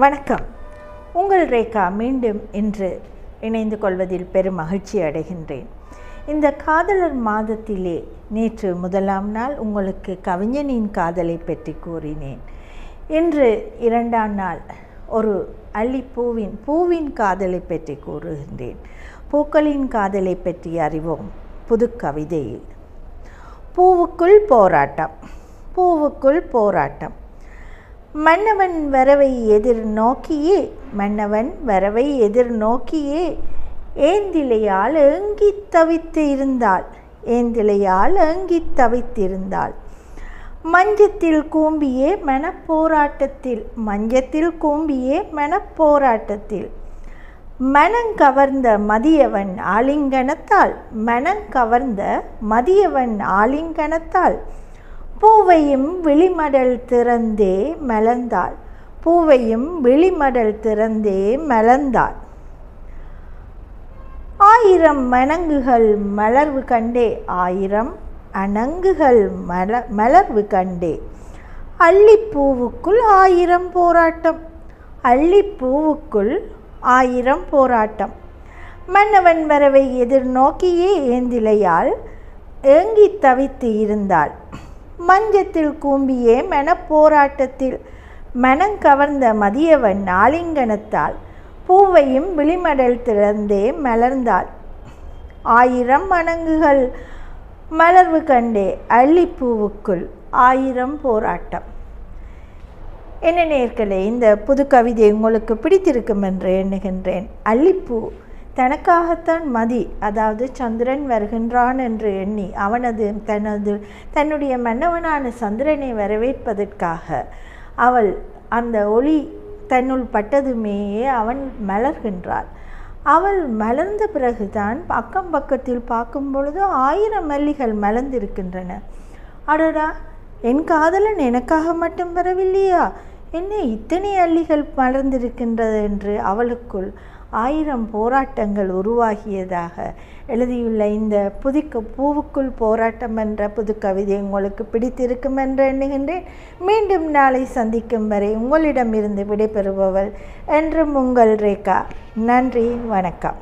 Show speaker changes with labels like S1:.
S1: வணக்கம். உங்கள் ரேகா மீண்டும் இன்று இணைந்து கொள்வதில் பெரும் மகிழ்ச்சி அடைகின்றேன். இந்த காதலர் மாதத்திலே நேற்று முதலாம் நாள் உங்களுக்கு கவிஞனின் காதலை பற்றி கூறினேன். இன்று இரண்டாம் நாள் ஒரு பூவின் காதலை பற்றி கூறுகின்றேன். பூக்களின் காதலை பற்றி அறிவோம். புது கவிதையில் பூவுக்குள் போராட்டம். மன்னவன் வரவை எதிர்நோக்கியே ஏந்திலையால் ஏங்கித் தவித்திருந்தாள். மஞ்சத்தில் கூம்பியே மனப்போராட்டத்தில் மனங்கவர்ந்த மதியவன் ஆலிங்கனத்தால் பூவையும் விழிமடல் திறந்தே மலர்ந்தாள். ஆயிரம் அணங்குகள் மலர்வு கண்டே அல்லிப்பூவுக்குள் ஆயிரம் போராட்டம். மன்னவன் வரவை எதிர்நோக்கியே ஏந்திலையால் ஏங்கித் தவித்து இருந்தாள். மஞ்சத்தில் கூம்பியே மனப்போராட்டத்தில் மனங்கவர்ந்த மதியவன் ஆலிங்கனத்தால் பூவையும் விழிமடல் திறந்தே மலர்ந்தாள். ஆயிரம் அணங்குகள் மலர்வு கண்டே அல்லிப்பூவுக்குள் ஆயிரம் போராட்டம். என்ன நேயர்களே, இந்த புது கவிதை உங்களுக்கு பிடித்திருக்கும் என்று எண்ணுகின்றேன். அல்லிப்பூ தனக்காகத்தான் அதாவது சந்திரன் வருகின்றான் என்று எண்ணி தன்னுடைய மன்னவனான சந்திரனை வரவேற்பதற்காக அவள் அந்த ஒளி தன்னுள் பட்டதுமே அவன் மலர்கின்றாள். அவள் மலர்ந்த பிறகுதான் அக்கம் பக்கத்தில் பார்க்கும் பொழுது 1000 மல்லிகள் மலர்ந்திருக்கின்றன. அடடா, என் காதலன் எனக்காக மட்டும் வரவில்லையா, என்ன இத்தனை அல்லிகள் மலர்ந்திருக்கின்றது என்று அவளுக்குள் 1000 போராட்டங்கள் உருவாகியதாக எழுதியுள்ள இந்த பூவுக்குள் போராட்டம் என்ற புது கவிதை உங்களுக்கு பிடித்திருக்கும் என்று எண்ணுகின்றேன். மீண்டும் நாளை சந்திக்கும் வரை உங்களிடமிருந்து விடைபெறுபவள் என்றும் உங்கள் ரேகா. நன்றி, வணக்கம்.